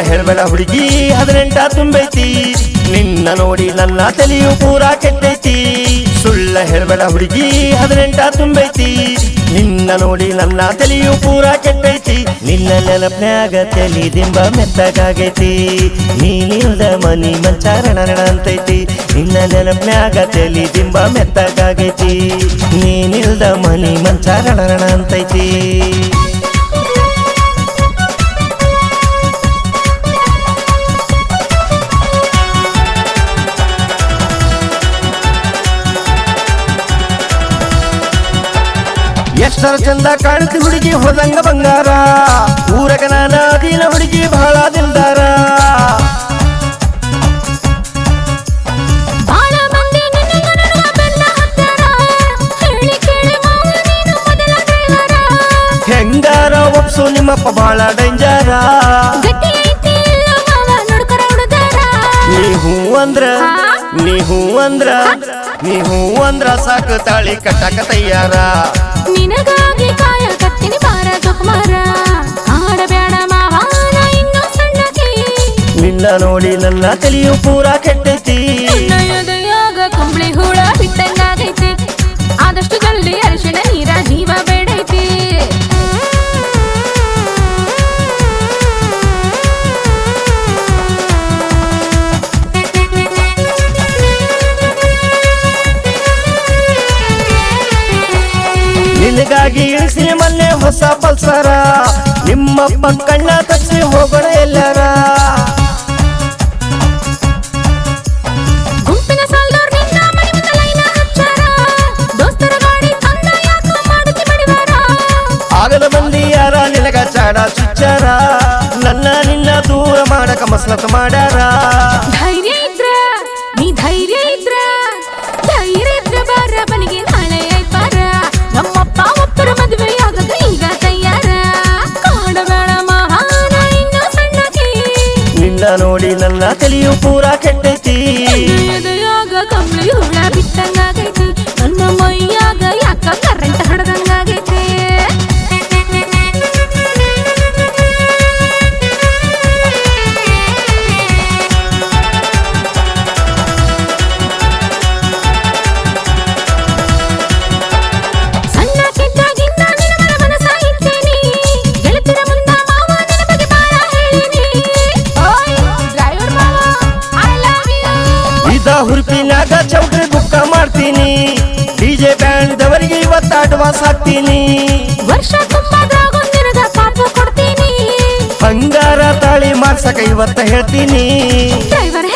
ಹೇಳಬೇಡ ಹುಡುಗಿ 18 ತುಂಬೈತಿ ನಿನ್ನ ನೋಡಿ ನನ್ನ ತಲೆಯು ಪೂರಾ ಕೆಟ್ಟೈತಿ ಸುಳ್ಳ ಹೇಳಬೇಡ ಹುಡುಗಿ 18 ತುಂಬೈತಿ ನಿನ್ನ ನೋಡಿ ನನ್ನ ತಲೆಯು ಪೂರಾ ಕೆಟ್ಟೈತಿ ನಿನ್ನ ನೆನಪ್ನ್ಯಾಗ ತಲಿ ದಿಂಬ ಮೆತ್ತಗಾಗೈತಿ ನೀನಿಲ್ದ ಮನಿ ಮಂಚಾರಣ ಅಂತೈತಿ ನಿನ್ನ ನೆನಪ್ನ್ಯಾಗ ತಲಿ ದಿಂಬ ಮೆತ್ತಗಾಗೈತಿ ನೀನಿಲ್ದ ಮನಿ ಮಂಚಾರಣ ಅಂತೈತಿ ಎಷ್ಟರ ಚಂದ ಕಾಣ್ತಿ ಹುಡುಗಿ ಹೋದಂಗ ಬಂಗಾರ ಊರಗ ನಾನ ಅದಿನ ಹುಡುಗಿ ಬಹಳ ದಿಲ್ದಾರ ಹೆಂಗಾರ ಒಪ್ಸು ನಿಮ್ಮಪ್ಪ ಬಹಳ ಡೇಂಜರ ನೀ ಹೂ ಅಂದ್ರ ಸಾಕು ತಾಳಿ ಕಟ್ಟಕ ತಯ್ಯಾರ ನಿನಗಾಗಿ ಕಾಯ ಕತ್ತಿನಿ ಬಾರ ಸುಕುಮಾರ ಆಡಬೇಡ ಮಾವಾನ ಇನ್ನೂ ಸಣ್ಣಕಿ ನಿನ್ನ ನೋಡಿ ನನ್ನ ತಲೆಯು ಪೂರಾ ಕೆಟ್ಟೈತಿ ಎದೆಯಾಗ ಕುಂಬಳಿ ಹುಳ ಬಿಟ್ಟಂಗಾಗೈತಿ ಆದಷ್ಟು ಜಲ್ದಿ ಅರಿಶಿಣ ನೀರ ಜೀವ ಬೇಡೈತಿ ನಿನಗಾಗಿ ಇಳಿಸಿ ಮೊನ್ನೆ ಹೊಸ ಪಲ್ಸರ ನಿಮ್ಮಪ್ಪ ಕಣ್ಣ ತಪ್ಸಿ ಹೋಗೋಣ ಎಲ್ಲಾರ ಗುಂಪಿನ ಸಾಲ್ದೋರ್ ನಿನ್ನ ಮನೆ ಮುಂದ ಲೈನ ಹಚ್ಚಾರ ದೋಸ್ತರ ಗಾಡಿ ತಂದ ಯಾಕೋ ಮಾಡುತ್ತಿ ಬಡಿವಾರ ಆಗದ ಮಂದಿ ಯಾರ ನಿನಗ ಚಾಡ ಚುಚ್ಚಾರ ನನ್ನ ನಿನ್ನ ದೂರ ಮಾಡಕ ಮಸ್ಲತ್ ಮಾಡ್ಯಾರ ಧೈರ್ಯ ಇದ್ರ ನೀ ಧೈರ್ಯ ಇದ್ರ ಬಾರ ಬನಿಗೆ ನಾಳೆ ಐಪಾರ ನಮ್ಮಪ್ಪ ಒಬ್ಬರ ಮದುವೆ ಆಗದ ಈಗ ತಯ್ಯಾರ ಕಾಡಬೇಡ ಮಹಾನ ಇನ್ನೂ ಸಣ್ಣಕಿ ನಿನ್ನ ನೋಡಿ ನನ್ನ ತಲೆಯು ಪೂರಾ ಕೆಟ್ಟೈತಿ ಎದೆಯಾಗ ಕಂಬಳಿ ಹುಳ ಬಿಟ್ಟಂಗಾಗೈತಿ ನನ್ನ ಮೈಯಾಗ ಯಾಕ ಕರೆಂಟ್ ಹೊಡೆದಂಗಾಗೈತಿ ಹುರುಪಿನಾಗ ಚೌಟ್ರಿ ಬುಕ್ಕ ಮಾಡ್ತೀನಿ ಡಿಜೆ ಬ್ಯಾಂಡ್ ದವರಿಗೆ ಇವತ್ತು ಅಡ್ವಾನ್ಸ್ ಹಾಕ್ತೀನಿ ವರ್ಷ ತುಂಬಾದ್ರಾಗ ನಿನಗ ಪಾಪು ಕೊಡ್ತೀನಿ ಬಂಗಾರ ತಾಳಿ ಮಾಡ್ಸಕ ಇವತ್ತ ಹೇಳ್ತೀನಿ ಡ್ರೈವರ್